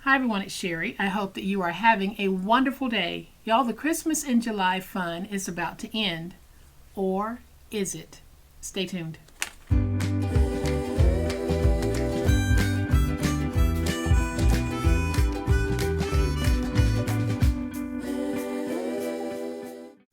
Hi everyone, it's Sherry. I hope that you are having a wonderful day. Y'all, the Christmas in July fun is about to end. Or is it? Stay tuned.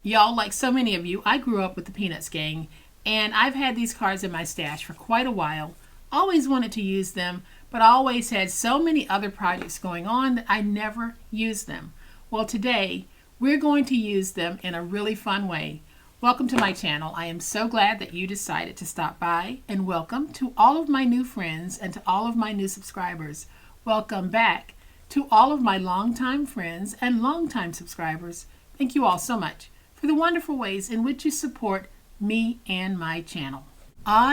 Y'all, like so many of you, I grew up with the Peanuts gang, and I've had these cards in my stash for quite a while. Always wanted to use them, but I always had so many other projects going on that I never used them. Well, today we're going to use them in a really fun way. Welcome to my channel. I am so glad that you decided to stop by, and welcome to all of my new friends and to all of my new subscribers. Welcome back to all of my longtime friends and longtime subscribers. Thank you all so much for the wonderful ways in which you support me and my channel.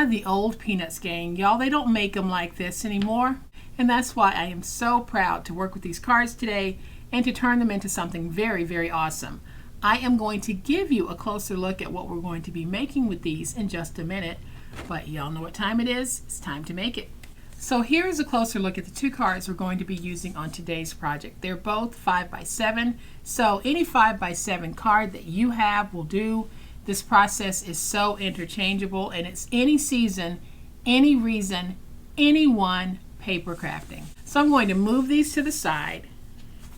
The old Peanuts gang. Y'all, they don't make them like this anymore. And that's why I am so proud to work with these cards today and to turn them into something very, very awesome. I am going to give you a closer look at what we're going to be making with these in just a minute. But y'all know what time it is. It's time to make it. So here's a closer look at the two cards we're going to be using on today's project. They're both 5x7. So any 5x7 card that you have will do. This process is so interchangeable, and it's any season, any reason, anyone paper crafting. So I'm going to move these to the side,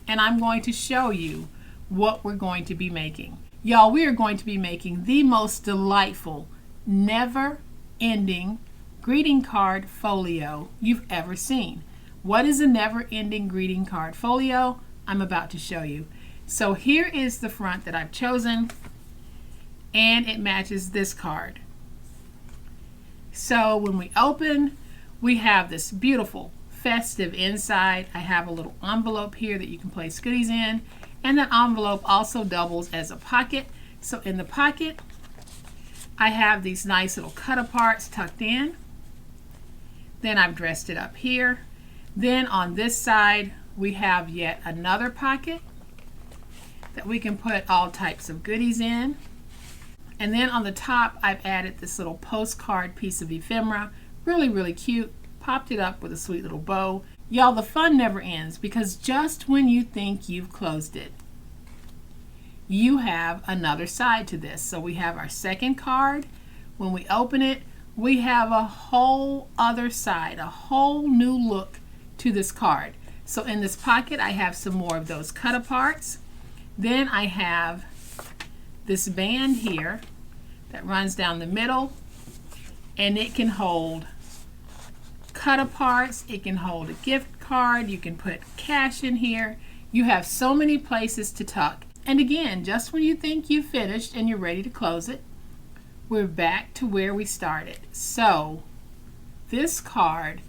and I'm going to show you what we're going to be making. Y'all, we are going to be making the most delightful, never-ending greeting card folio you've ever seen. What is a never-ending greeting card folio? I'm about to show you. So here is the front that I've chosen, and it matches this card. So when we open, we have this beautiful festive inside. I have a little envelope here that you can place goodies in, and that envelope also doubles as a pocket. So in the pocket, I have these nice little cut-aparts tucked in. Then I've dressed it up here. Then on this side, we have yet another pocket that we can put all types of goodies in. And then on the top, I've added this little postcard piece of ephemera. Really, really cute. Popped it up with a sweet little bow. Y'all, the fun never ends, because just when you think you've closed it, you have another side to this. So we have our second card. When we open it, we have a whole other side, a whole new look to this card. So in this pocket, I have some more of those cut-aparts. Then I have this band here that runs down the middle, and it can hold cut-aparts, it can hold a gift card, you can put cash in here. You have so many places to tuck. And again, just when you think you've finished and you're ready to close it, we're back to where we started. So this card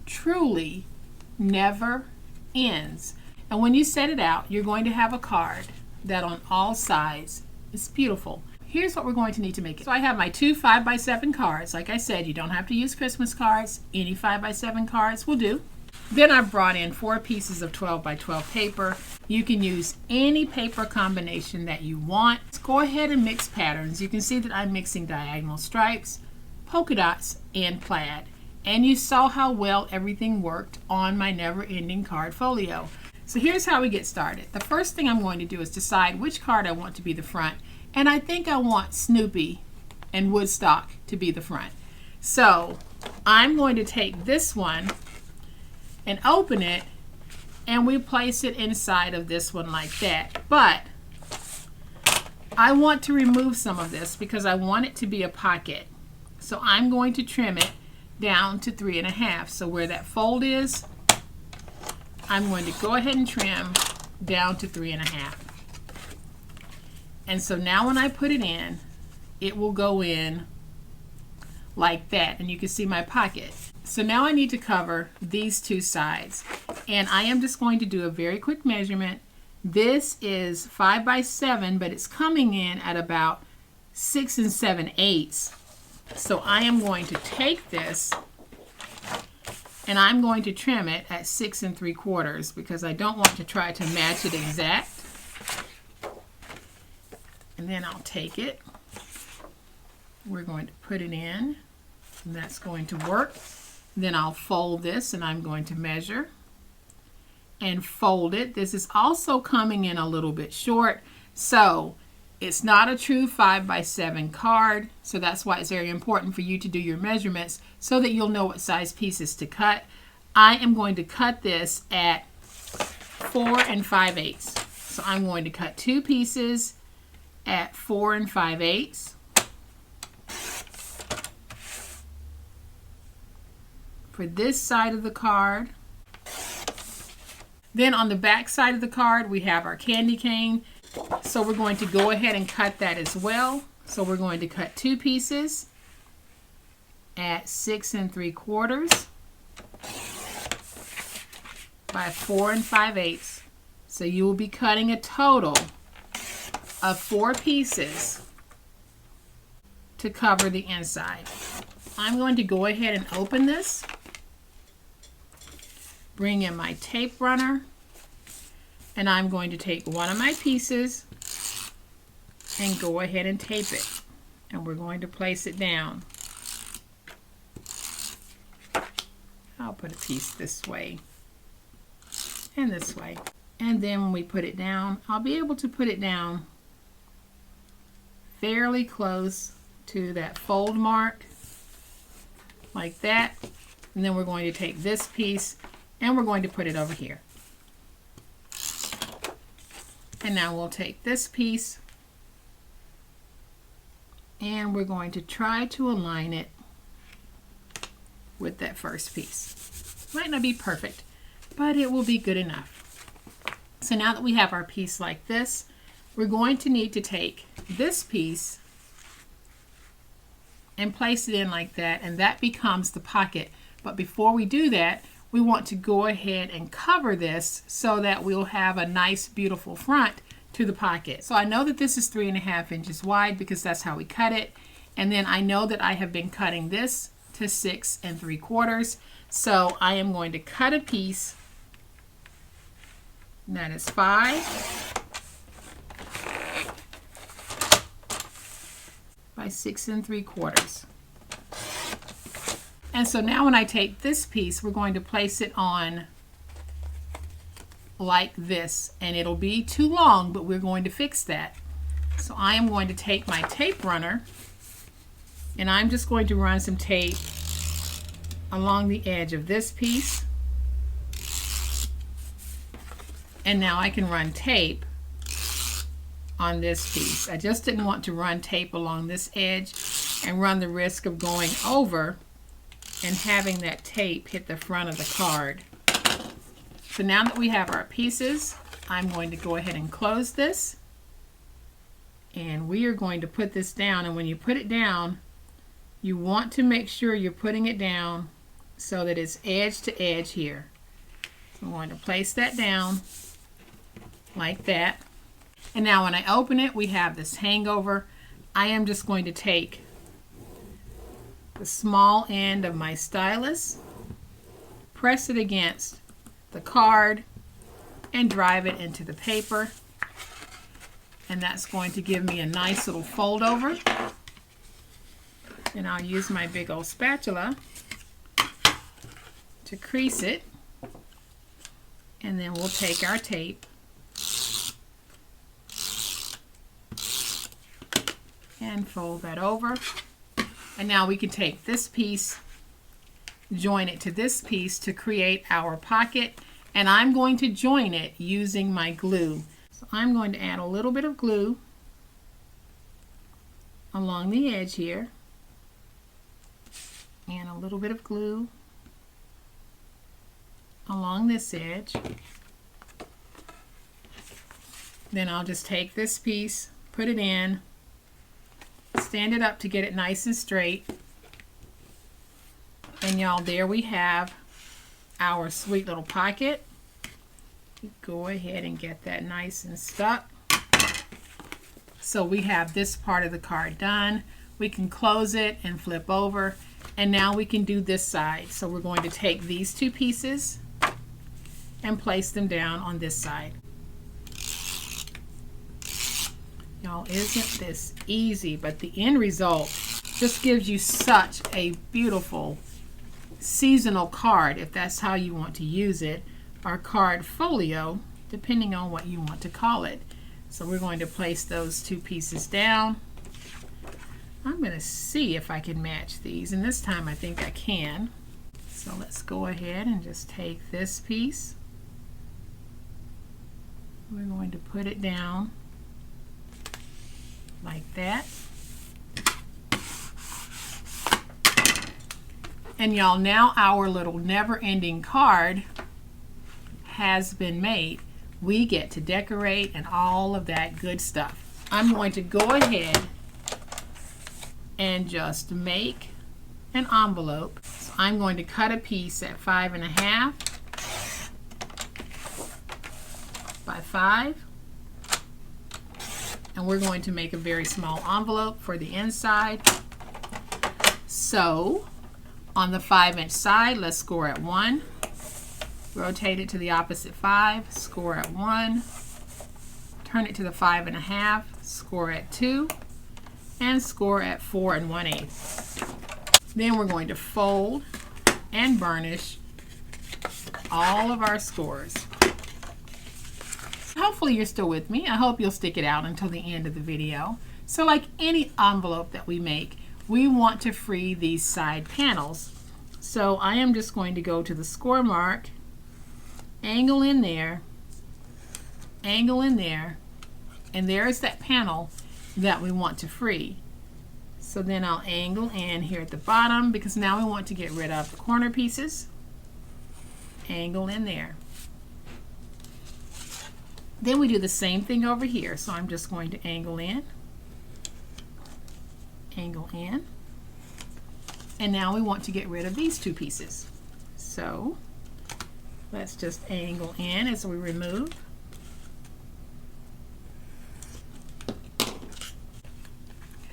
truly never ends. And when you set it out, you're going to have a card that on all sides is beautiful. Here's what we're going to need to make it. So I have my two 5x7 cards. Like I said, you don't have to use Christmas cards. Any 5x7 cards will do. Then I've brought in 4 pieces of 12x12 paper. You can use any paper combination that you want. Let's go ahead and mix patterns. You can see that I'm mixing diagonal stripes, polka dots, and plaid. And you saw how well everything worked on my never-ending card folio. So here's how we get started. The first thing I'm going to do is decide which card I want to be the front. And I think I want Snoopy and Woodstock to be the front. So I'm going to take this one and open it, and we place it inside of this one like that. But I want to remove some of this because I want it to be a pocket. So I'm going to trim it down to 3.5. So where that fold is, I'm going to go ahead and trim down to 3.5. And so now when I put it in, it will go in like that, and you can see my pocket. So now I need to cover these two sides, and I am just going to do a very quick measurement. This is 5x7, but it's coming in at about 6 7/8. So I am going to take this and I'm going to trim it at 6 3/4 because I don't want to try to match it exact. And then I'll take it. We're going to put it in, and that's going to work. Then I'll fold this, and I'm going to measure. and fold it. This is also coming in a little bit short, so it's not a true 5x7 card, so that's why it's very important for you to do your measurements so that you'll know what size pieces to cut. I am going to cut this at 4 5/8. So I'm going to cut 2 pieces at 4 5/8. For this side of the card. Then on the back side of the card, we have our candy cane. So we're going to go ahead and cut that as well. So we're going to cut 2 pieces at 6 3/4 by 4 5/8. So you will be cutting a total of 4 pieces to cover the inside. I'm going to go ahead and open this. Bring in my tape runner, and I'm going to take one of my pieces and go ahead and tape it. And we're going to place it down. I'll put a piece this way and this way. And then when we put it down, I'll be able to put it down fairly close to that fold mark, like that. And then we're going to take this piece and we're going to put it over here. And now we'll take this piece and we're going to try to align it with that first piece. Might not be perfect, but it will be good enough. So now that we have our piece like this, we're going to need to take this piece and place it in like that, and that becomes the pocket. But before we do that, we want to go ahead and cover this so that we'll have a nice beautiful front to the pocket. So I know that this is 3.5 inches wide because that's how we cut it. And then I know that I have been cutting this to 6 3/4. So I am going to cut a piece that is 5 by 6 3/4. And so now when I take this piece, we're going to place it on like this, and it'll be too long, but we're going to fix that. So I am going to take my tape runner, and I'm just going to run some tape along the edge of this piece. And now I can run tape on this piece. I just didn't want to run tape along this edge and run the risk of going over and having that tape hit the front of the card. So now that we have our pieces, I'm going to go ahead and close this. And we are going to put this down. And when you put it down, you want to make sure you're putting it down so that it's edge to edge here. So I'm going to place that down like that. And now when I open it, we have this hangover. I am just going to take the small end of my stylus, press it against the card, and drive it into the paper. And that's going to give me a nice little fold over. And I'll use my big old spatula to crease it. And then we'll take our tape and fold that over. And now we can take this piece, join it to this piece to create our pocket. And I'm going to join it using my glue. So I'm going to add a little bit of glue along the edge here, and a little bit of glue along this edge. Then I'll just take this piece, put it in, stand it up to get it nice and straight. And y'all, there we have our sweet little pocket. Go ahead and get that nice and stuck. So we have this part of the card done. We can close it and flip over. And now we can do this side. So we're going to take these two pieces and place them down on this side. Y'all, isn't this easy? But the end result just gives you such a beautiful seasonal card if that's how you want to use it. our card folio, depending on what you want to call it. So we're going to place those two pieces down. I'm going to see if I can match these, and this time I think I can. So let's go ahead and just take this piece. We're going to put it down like that. And y'all, now our little never-ending card has been made. We get to decorate and all of that good stuff. I'm going to go ahead and just make an envelope. So I'm going to cut a piece at 5.5 by 5, and we're going to make a very small envelope for the inside. So on the 5-inch side, let's score at 1, rotate it to the opposite 5, score at 1, turn it to the 5.5, score at 2, and score at 4 1/8. Then we're going to fold and burnish all of our scores. Hopefully you're still with me. I hope you'll stick it out until the end of the video. So like any envelope that we make, we want to free these side panels. So I am just going to go to the score mark, angle in there, and there's that panel that we want to free. So then I'll angle in here at the bottom, because now we want to get rid of the corner pieces. Angle in there. Then we do the same thing over here. So I'm just going to angle in, and now we want to get rid of these two pieces. So let's just angle in as we remove.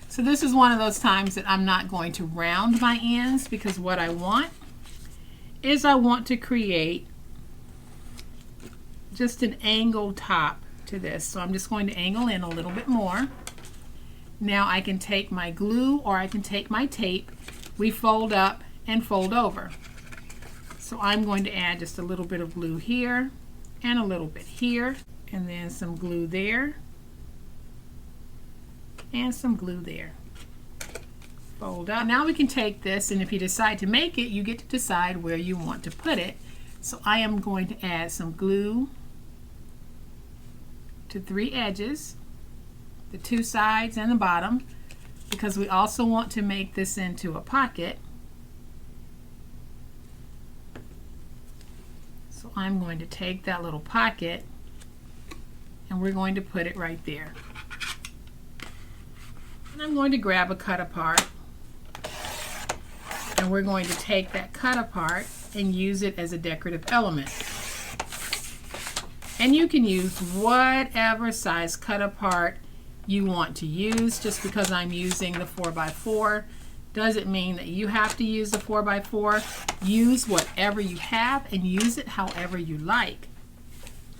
So this is one of those times that I'm not going to round my ends, because what I want is I want to create just an angled top to this. So I'm just going to angle in a little bit more. Now I can take my glue, or I can take my tape. We fold up and fold over. So I'm going to add just a little bit of glue here and a little bit here, and then some glue there and some glue there. Fold up. Now we can take this, and if you decide to make it, you get to decide where you want to put it. So I am going to add some glue to 3 edges, the 2 sides and the bottom, because we also want to make this into a pocket. So I'm going to take that little pocket, and we're going to put it right there. And I'm going to grab a cut apart, and we're going to take that cut apart and use it as a decorative element. And you can use whatever size cut apart you want to use. Just because I'm using the 4x4 doesn't mean that you have to use the 4x4. Use whatever you have and use it however you like.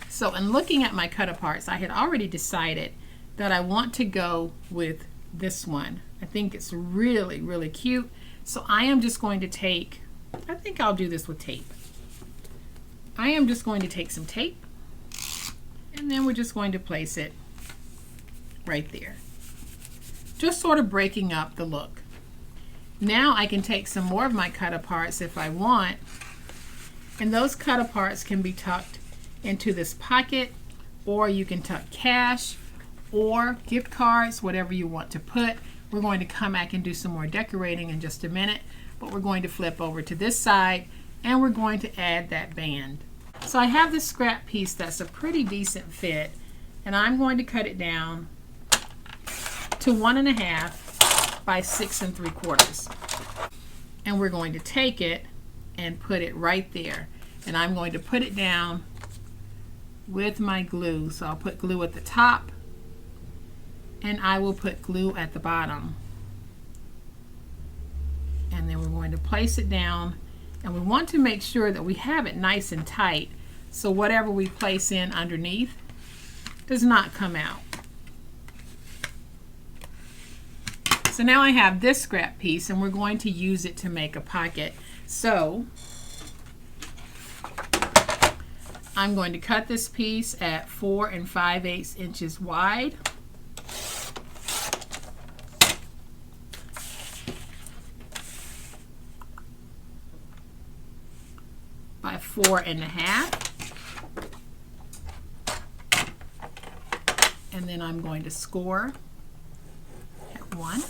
So in looking at my cut aparts, I had already decided that I want to go with this one. I think it's really, really cute. So I am just going to take, I think I'll do this with tape. I am just going to take some tape, and then we're just going to place it right there, just sort of breaking up the look. Now I can take some more of my cut aparts if I want, and those cut aparts can be tucked into this pocket, or you can tuck cash or gift cards, whatever you want to put. We're going to come back and do some more decorating in just a minute, but we're going to flip over to this side, and we're going to add that band. So I have this scrap piece that's a pretty decent fit, and I'm going to cut it down to 1.5 by 6 3/4. And we're going to take it and put it right there. And I'm going to put it down with my glue. So I'll put glue at the top, and I will put glue at the bottom. And then we're going to place it down, and we want to make sure that we have it nice and tight, so whatever we place in underneath does not come out. So now I have this scrap piece, and we're going to use it to make a pocket. So I'm going to cut this piece at 4 5/8 inches wide. By 4 1/2. And then I'm going to score at 1.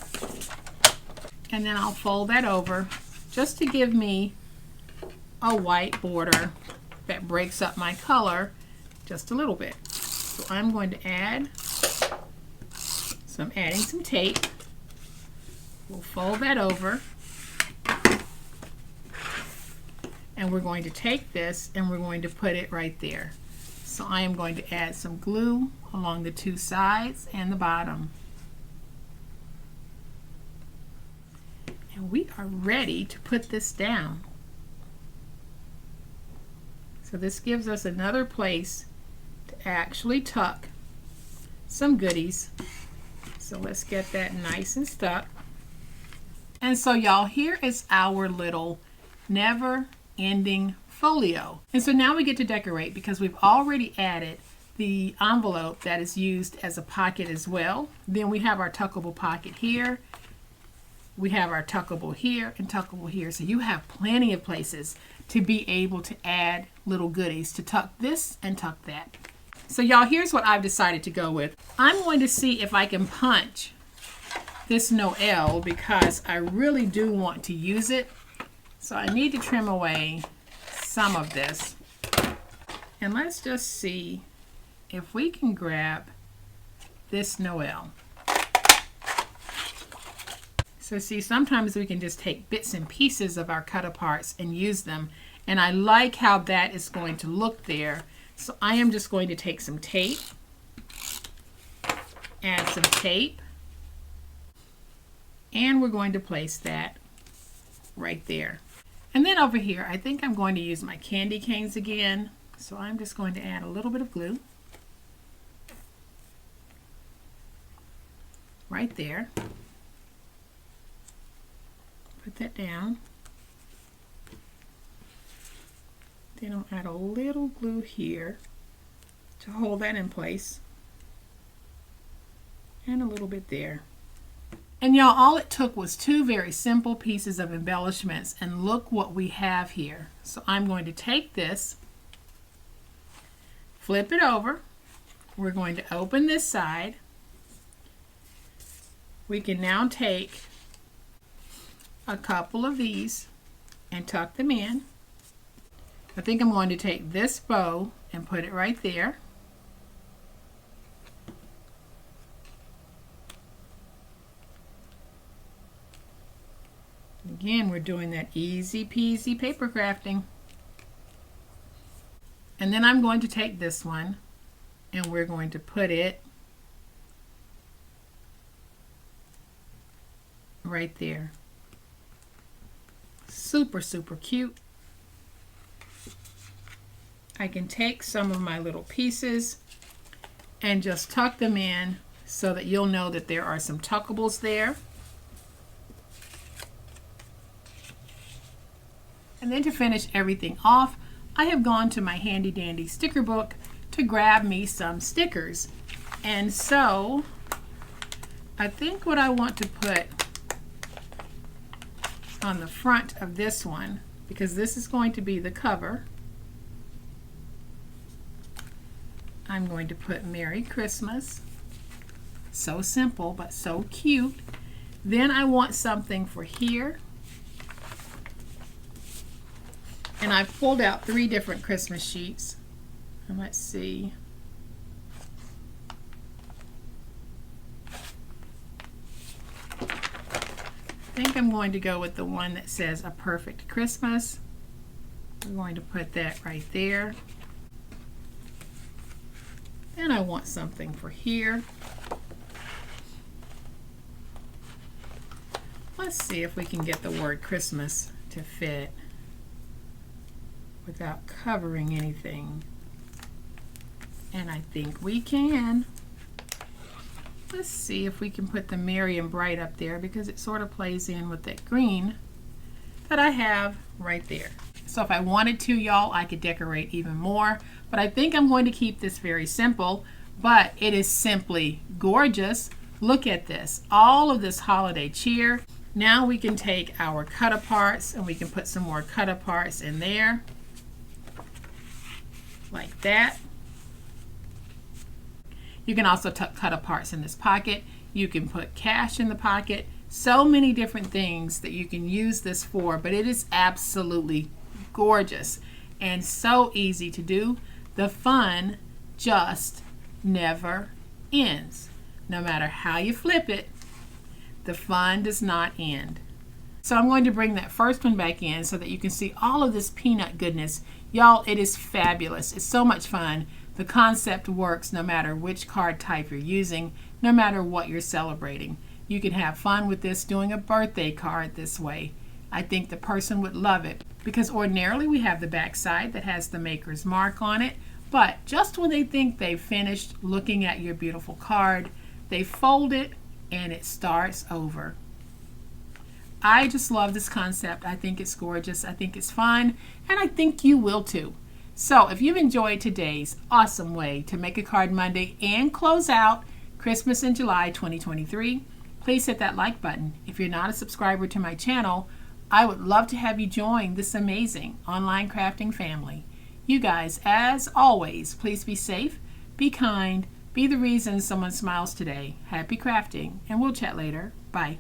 And then I'll fold that over just to give me a white border that breaks up my color just a little bit. So I'm going to add, so I'm adding some tape. We'll fold that over. And we're going to take this and we're going to put it right there. So I am going to add some glue along the 2 sides and the bottom. And we are ready to put this down. So this gives us another place to actually tuck some goodies. So let's get that nice and stuck. And so y'all, here is our little never-ending folio. And so now we get to decorate because we've already added the envelope that is used as a pocket as well. Then we have our tuckable pocket here. We have our tuckable here and tuckable here. So you have plenty of places to be able to add little goodies to tuck this and tuck that. So y'all, here's what I've decided to go with. I'm going to see if I can punch this Noel because I really do want to use it. So I need to trim away some of this. And let's just see if we can grab this Noel. So see, sometimes we can just take bits and pieces of our cut aparts and use them. And I like how that is going to look there. So I am just going to take some tape, add some tape, and we're going to place that right there. And then over here, I think I'm going to use my candy canes again. So I'm just going to add a little bit of glue right there. Put that down. Then I'll add a little glue here to hold that in place. And a little bit there. And y'all, all it took was 2 very simple pieces of embellishments, and look what we have here. So I'm going to take this, flip it over. We're going to open this side. We can now take a couple of these and tuck them in. I think I'm going to take this bow and put it right there. Again, we're doing that easy peasy paper crafting. And then I'm going to take this one and we're going to put it right there. Super, super cute. I can take some of my little pieces and just tuck them in so that you'll know that there are some tuckables there. And then to finish everything off, I have gone to my handy dandy sticker book to grab me some stickers. And so I think what I want to put on the front of this one, because this is going to be the cover, I'm going to put Merry Christmas. So simple, but so cute. Then I want something for here. And I've pulled out 3 different Christmas sheets. And let's see. I think I'm going to go with the one that says A Perfect Christmas. I'm going to put that right there. And I want something for here. Let's see if we can get the word Christmas to fit without covering anything. And I think we can. Let's see if we can put the Merry and Bright up there because it sort of plays in with that green that I have right there. So if I wanted to, y'all, I could decorate even more. But I think I'm going to keep this very simple. But it is simply gorgeous. Look at this. All of this holiday cheer. Now we can take our cut-aparts and we can put some more cut-aparts in there. Like that. You can also tuck cut-aparts in this pocket. You can put cash in the pocket. So many different things that you can use this for, but it is absolutely gorgeous and so easy to do. The fun just never ends. No matter how you flip it, the fun does not end. So I'm going to bring that first one back in so that you can see all of this peanut goodness. Y'all, it is fabulous. It's so much fun. The concept works no matter which card type you're using, no matter what you're celebrating. You can have fun with this doing a birthday card this way. I think the person would love it because ordinarily we have the back side that has the maker's mark on it, but just when they think they've finished looking at your beautiful card, they fold it and it starts over. I just love this concept. I think it's gorgeous. I think it's fun, and I think you will too. So if you've enjoyed today's awesome way to make a card Monday and close out Christmas in July 2023, please hit that like button. If you're not a subscriber to my channel, I would love to have you join this amazing online crafting family. You guys, as always, please be safe, be kind, be the reason someone smiles today. Happy crafting, and we'll chat later. Bye.